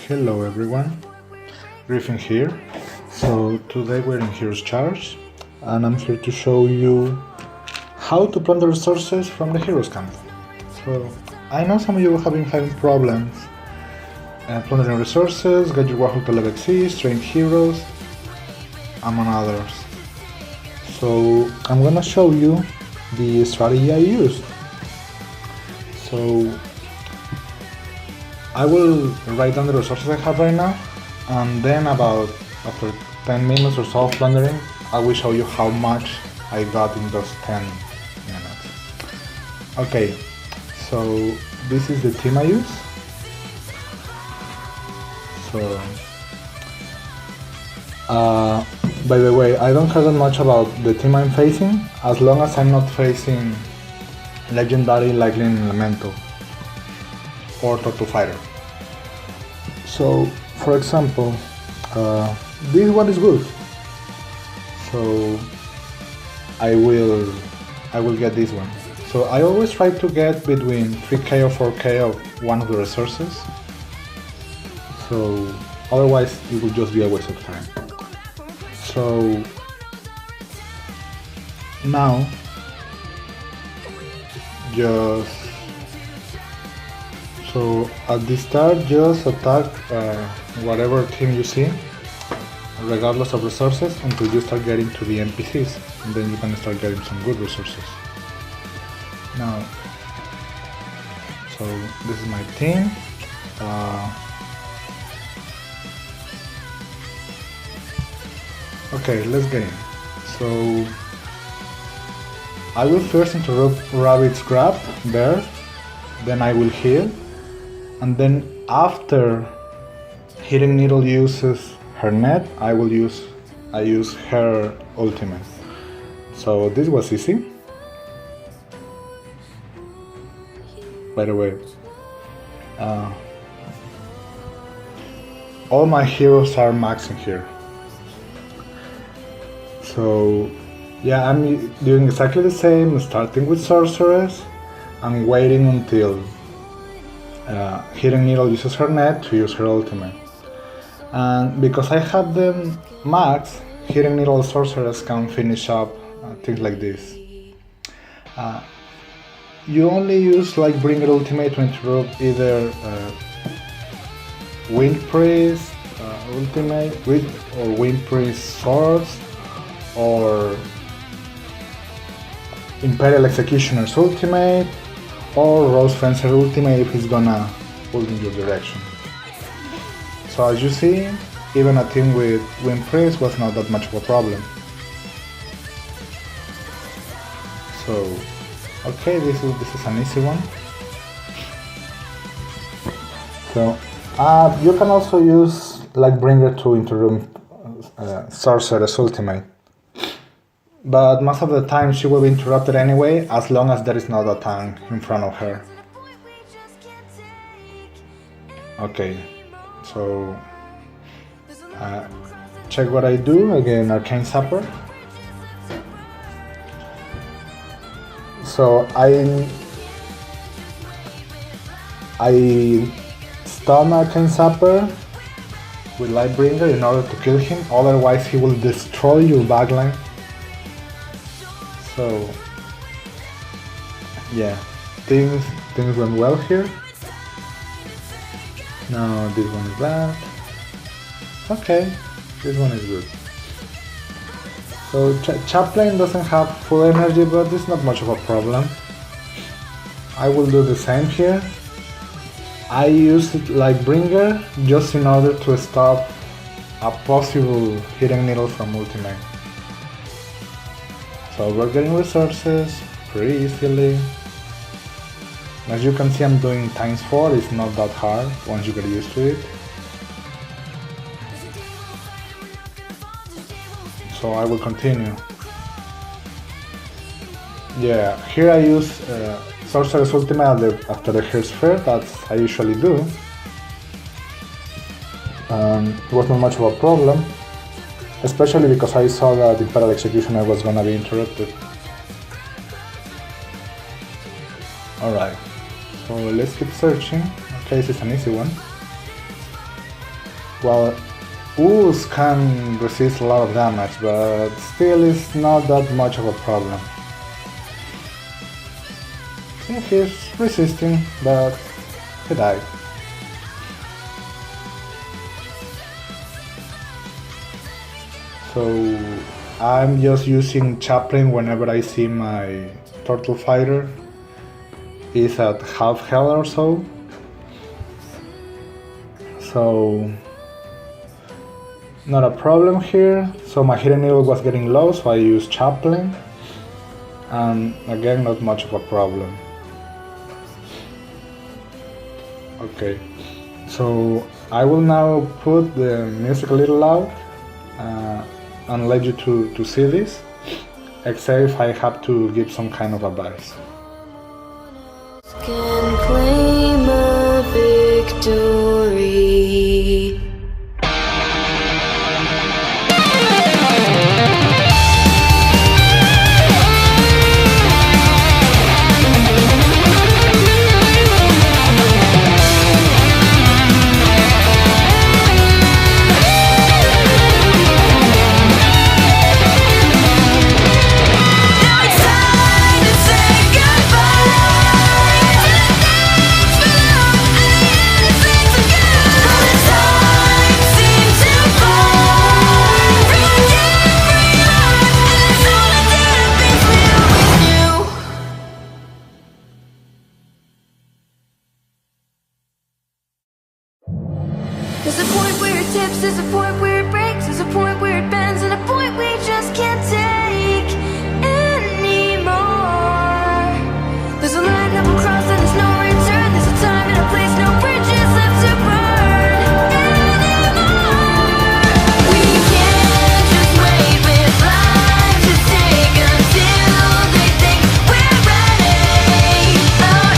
Hello everyone, Griffin here. So today we're in Heroes Charge and I'm here to show you how to plunder resources from the Heroes camp. So I know some of you have been having problems plundering resources, get your Warhol to level X, train heroes, among others. So I'm gonna show you the strategy I used. So I will write down the resources I have right now, and then after 10 minutes or so of plundering, I will show you how much I got in those 10 minutes. Okay, so this is the team I use. So, by the way, I don't care that much about the team I'm facing, as long as I'm not facing legendary like Lightning Elemental or Tortu Fighter. So, for example, this one is good. So I will get this one. So I always try to get between 3k or 4k of one of the resources. So otherwise it will just be a waste of time. So now so at the start, just attack whatever team you see, regardless of resources, until you start getting to the NPCs, and then you can start getting some good resources. Now, so this is my team. Okay, let's get in. So I will first interrupt Rabbit's grab there, then I will heal. And then after Hidden Needle uses her net, I use her ultimate. So this was easy. By the way, all my heroes are maxing here. So yeah, I'm doing exactly the same, starting with Sorceress and waiting until Hidden Needle uses her net to use her ultimate. And because I have them max, Hidden Needle Sorceress can finish up things like this. You only use Lightbringer ultimate to interrupt either Wind Priest ultimate or Wind Priest swords, or Imperial Executioner's ultimate, or Rose Fencer ultimate if he's gonna pull in your direction. So as you see, even a team with Wind Priest was not that much of a problem. So, okay, this is an easy one. So, you can also use Lightbringer to interrupt Sorcerer's ultimate. But most of the time she will be interrupted anyway, as long as there is not a tank in front of her. Okay, so check what I do. Again, Arcane Sapper. So I stun Arcane Sapper with Lightbringer in order to kill him, otherwise he will destroy your backline. So yeah, things went well here. Now this one is bad. Okay, this one is good. So Chaplain doesn't have full energy, but it's not much of a problem. I will do the same here. I use it Lightbringer just in order to stop a possible Hidden Needle from ultimate. So we're getting resources pretty easily. As you can see, I'm doing ×4, it's not that hard once you get used to it. So I will continue. Yeah, here I use Sorcerer's ultimate after the Hearth Sphere, that's I usually do. It was not much of a problem, especially because I saw that the Imperial Executioner was gonna be interrupted. Alright, so let's keep searching. Okay, this is an easy one. Well, Ooze can resist a lot of damage, but still it's not that much of a problem. See, he's resisting, but he died. So I'm just using Chaplain whenever I see my Turtle Fighter is at half health or so. So not a problem here. So my Hidden Needle was getting low, so I used Chaplain, and again not much of a problem. Okay, so I will now put the music a little loud and let you to see this, except if I have to give some kind of advice. Can claim a victory. There's a point where it tips, there's a point where it breaks, there's a point where it bends, and a point we just can't take anymore. There's a line that will cross and there's no return. There's a time and a place, no bridges left to burn anymore. We can't just wait with life to take until they think we're ready. Our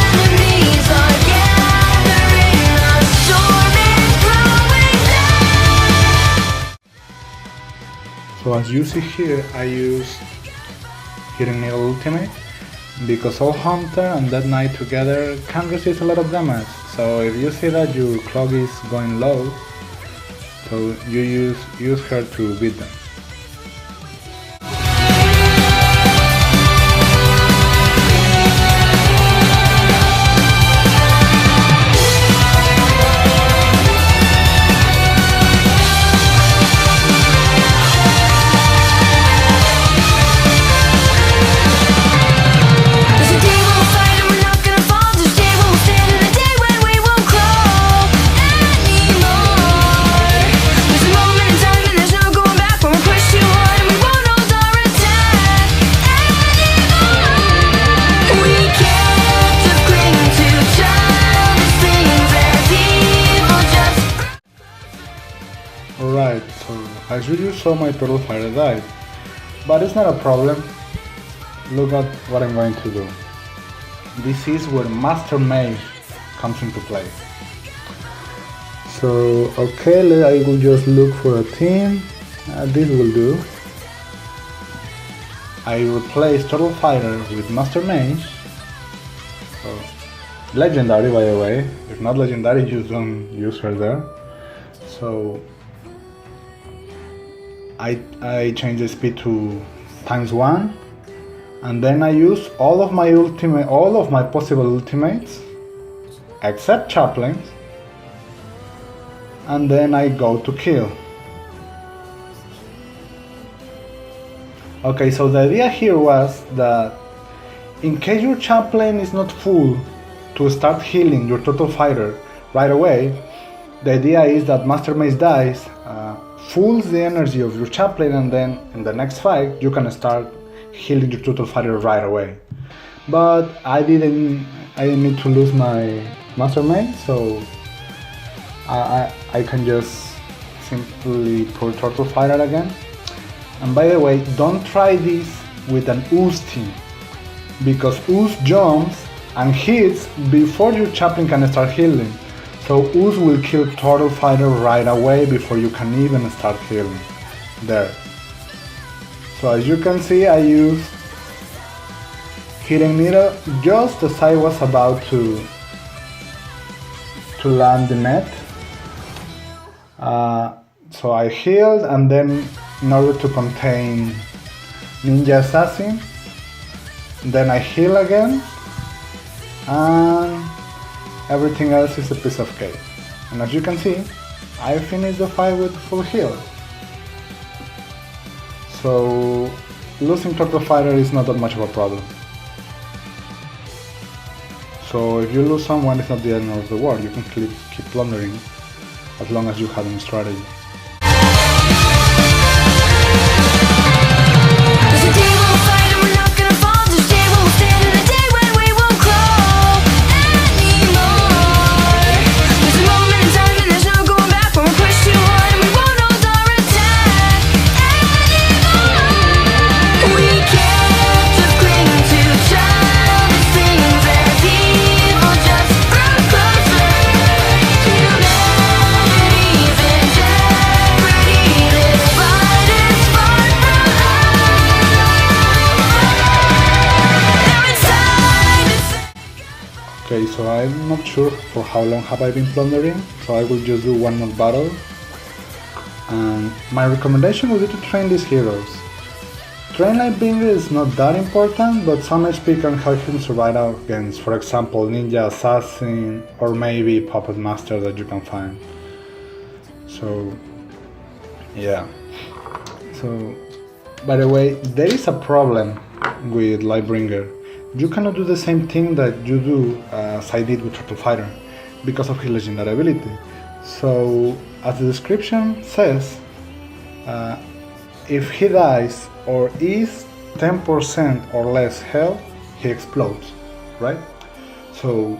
enemies are gathering, a storm is growing now. So as you see here, I use Hidden Needle Ultimate because Soul Hunter and Dead Knight together can resist a lot of damage. So if you see that your clock is going low, so you use her to beat them. There's a day when we'll fight and we're not gonna fall. There's a day when we'll stand and a day when we won't crawl anymore. There's a moment in time and there's no going back when we're pushed too hard and we won't hold our attack anymore. We can't just cling to childish things as evil just. Alright, so as you saw, my Turtle Fighter died, but it's not a problem. Look at what I'm going to do. This is where Master Mage comes into play. So, okay, I will just look for a team. This will do. I replace Turtle Fighter with Master Mage. So, legendary, by the way. If not legendary, you don't use her there. So, I change the speed to ×1. And then I use all of my possible ultimates, except Chaplain's, and then I go to kill. Okay, so the idea here was that in case your Chaplain is not full to start healing your Turtle Fighter right away, the idea is that Master Mage dies, fulls the energy of your Chaplain, and then in the next fight you can start healing your Turtle Fighter right away. But I didn't need to lose my Master Mage, so I can just simply pull Turtle Fighter again. And by the way, don't try this with an Ooze team, because Ooze jumps and hits before your Chaplain can start healing. So Ooze will kill Turtle Fighter right away before you can even start healing. There. So as you can see, I used Hidden Needle just as I was about to land the net. So I healed, and then in order to contain Ninja Assassin, then I heal again, and everything else is a piece of cake. And as you can see, I finished the fight with full heal. So losing Turtle Fighter is not that much of a problem. So if you lose someone, it's not the end of the world. You can keep plundering as long as you have a strategy. There's a day we'll fight and we're not gonna fall. There's a day when we'll stand and a day when we won't crawl anymore. There's a moment in time and there's no going back when we're pushed too hard and we won't hold our attack anymore. We can't just cling to childish things as evil just grew closer. Humanity's in jeopardy. This fight is far from Okay, so I'm not sure for how long have I been plundering, so I will just do one more battle. And my recommendation would be to train these heroes. Train Lightbringer is not that important, but some HP can help him survive against, for example, Ninja Assassin or maybe Puppet Master that you can find. So, yeah. So, by the way, there is a problem with Lightbringer. You cannot do the same thing that you do as I did with Turtle Fighter because of his legendary ability. So, as the description says, if he dies or is 10% or less health, he explodes, right? So,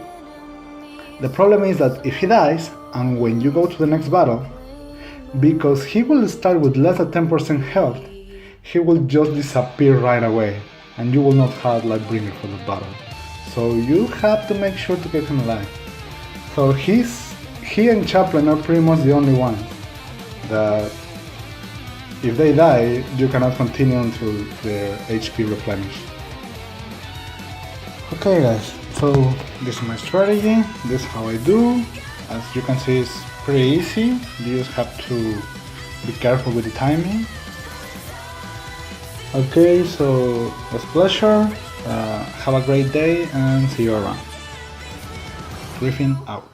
the problem is that if he dies, and when you go to the next battle, because he will start with less than 10% health, he will just disappear right away, and you will not have Lightbringer for the battle. So you have to make sure to keep him alive. So he and Chaplain are pretty much the only ones that if they die, you cannot continue until their HP replenish. Okay guys, so this is my strategy, this is how I do. As you can see, it's pretty easy, you just have to be careful with the timing. Okay, so it was a pleasure, have a great day and see you around. Griffin out.